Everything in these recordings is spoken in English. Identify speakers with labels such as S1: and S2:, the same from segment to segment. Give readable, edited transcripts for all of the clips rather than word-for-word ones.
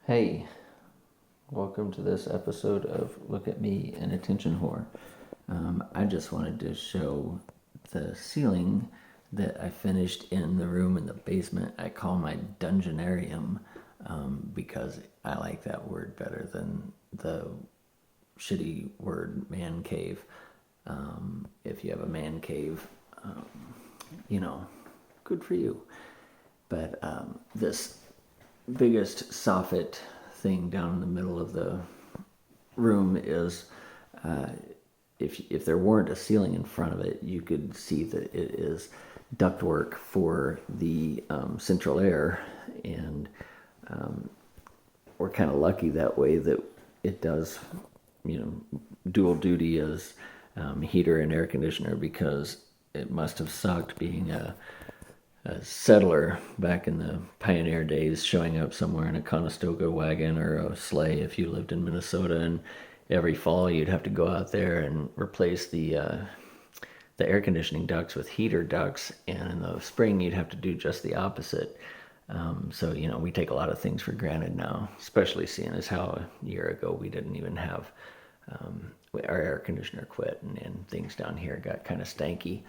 S1: Hey, welcome to this episode of Look at Me, an Attention Whore. I just wanted to show the ceiling that I finished in the room in the basement. I call my Dungeonarium because I like that word better than the shitty word man cave. If you have a man cave, good for you. But this biggest soffit thing down in the middle of the room is, if there weren't a ceiling in front of it, you could see that it is ductwork for the central air, and we're kind of lucky that way that it does, dual duty as heater and air conditioner, because it must have sucked being a settler back in the pioneer days, showing up somewhere in a Conestoga wagon or a sleigh if you lived in Minnesota, and every fall you'd have to go out there and replace the air conditioning ducts with heater ducts, and in the spring you'd have to do just the opposite. So we take a lot of things for granted now, especially seeing as how a year ago we didn't even have our air conditioner quit, and things down here got kind of stanky.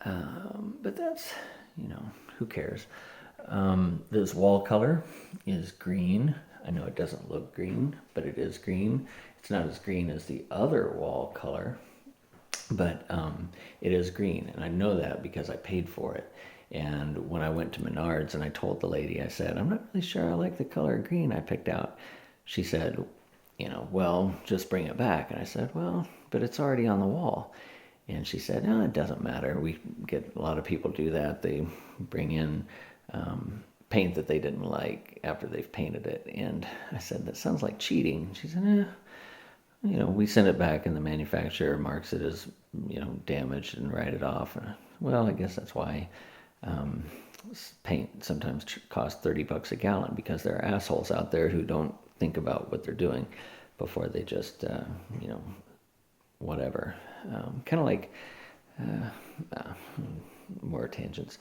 S1: But that's, who cares? This wall color is green. I know it doesn't look green, but it is green. It's not as green as the other wall color, but it is green. And I know that because I paid for it. And when I went to Menards and I told the lady, I said, I'm not really sure I like the color green I picked out. She said, well, just bring it back. And I said, well, but it's already on the wall. And she said, no, it doesn't matter. We get a lot of people do that. They bring in paint that they didn't like after they've painted it. And I said, that sounds like cheating. She said, we send it back and the manufacturer marks it as, damaged and write it off. And, well, I guess that's why paint sometimes costs $30 a gallon, because there are assholes out there who don't think about what they're doing before they just, whatever. Kind of like, more tangents.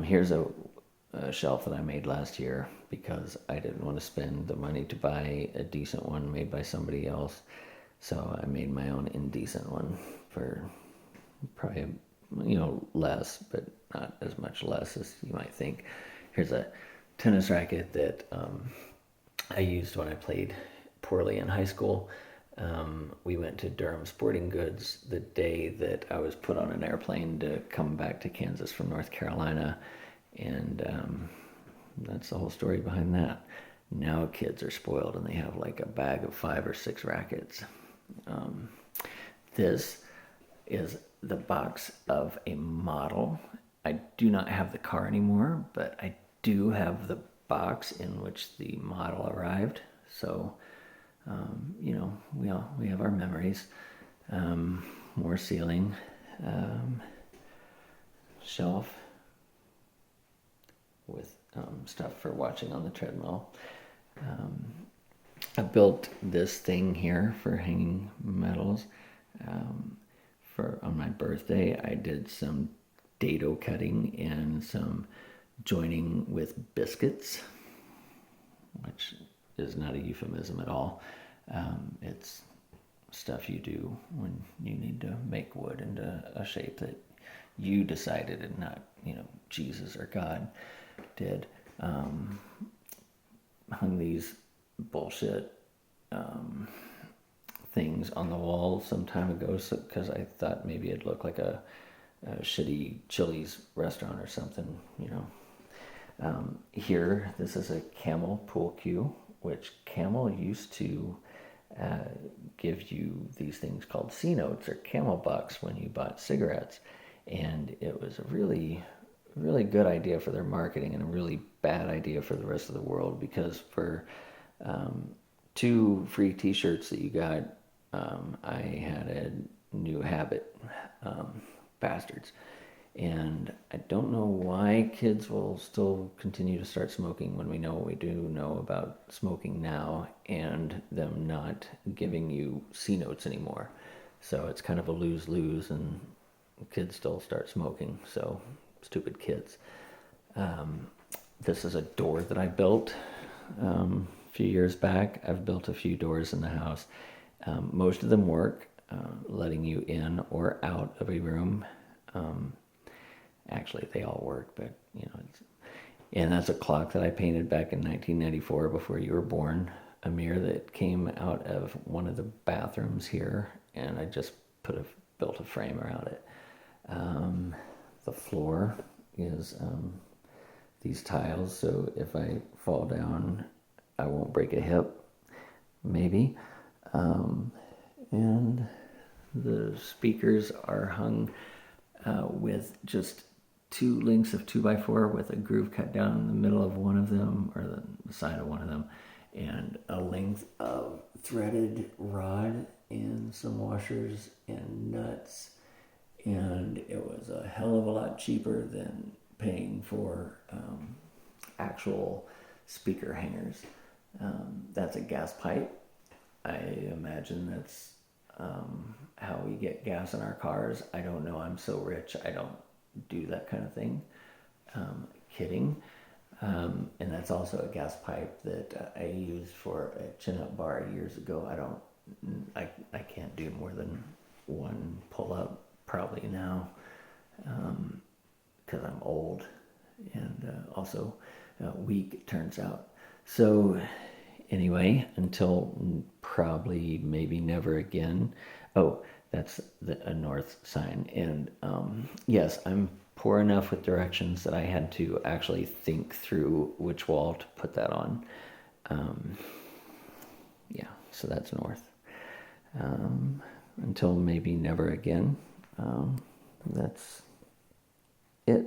S1: Here's a shelf that I made last year because I didn't want to spend the money to buy a decent one made by somebody else. So I made my own indecent one for probably, less, but not as much less as you might think. Here's a tennis racket that I used when I played poorly in high school. We went to Durham Sporting Goods the day that I was put on an airplane to come back to Kansas from North Carolina, and that's the whole story behind that. Now kids are spoiled and they have like a bag of 5 or 6 rackets. This is the box of a model. I do not have the car anymore, but I do have the box in which the model arrived. So we have our memories. More ceiling, shelf with stuff for watching on the treadmill. I built this thing here for hanging medals. On my birthday, I did some dado cutting and some joining with biscuits, which is not a euphemism at all. It's stuff you do when you need to make wood into a shape that you decided and not, Jesus or God did. Hung these bullshit things on the wall some time ago because I thought maybe it'd look like a shitty Chili's restaurant or something, Here, this is a Camel pool cue, which Camel used to give you these things called C notes or Camel bucks when you bought cigarettes. And it was a really, really good idea for their marketing and a really bad idea for the rest of the world, because for 2 free t-shirts that you got, I had a new habit, bastards. And I don't know why kids will still continue to start smoking when we know what we do know about smoking now, and them not giving you C notes anymore. So it's kind of a lose-lose, and kids still start smoking. So stupid kids. This is a door that I built few years back, I've built a few doors in the house. Most of them work, letting you in or out of a room. Actually, they all work, but and that's a clock that I painted back in 1994 before you were born. A mirror that came out of one of the bathrooms here, and I just built a frame around it. The floor is these tiles, so if I fall down, I won't break a hip, maybe. And the speakers are hung with just two links of 2x4 with a groove cut down in the middle of one of them, or the side of one of them, and a length of threaded rod and some washers and nuts. And it was a hell of a lot cheaper than paying for actual speaker hangers. That's a gas pipe. I imagine that's how we get gas in our cars. I don't know. I'm so rich. I don't do that kind of thing. Kidding. And that's also a gas pipe that I used for a chin-up bar years ago. I can't do more than one pull-up probably now, because I'm old and also weak, it turns out. So anyway, until probably maybe never again. Oh, that's a north sign. And yes, I'm poor enough with directions that I had to actually think through which wall to put that on. Yeah, so that's north. Until maybe never again. That's it.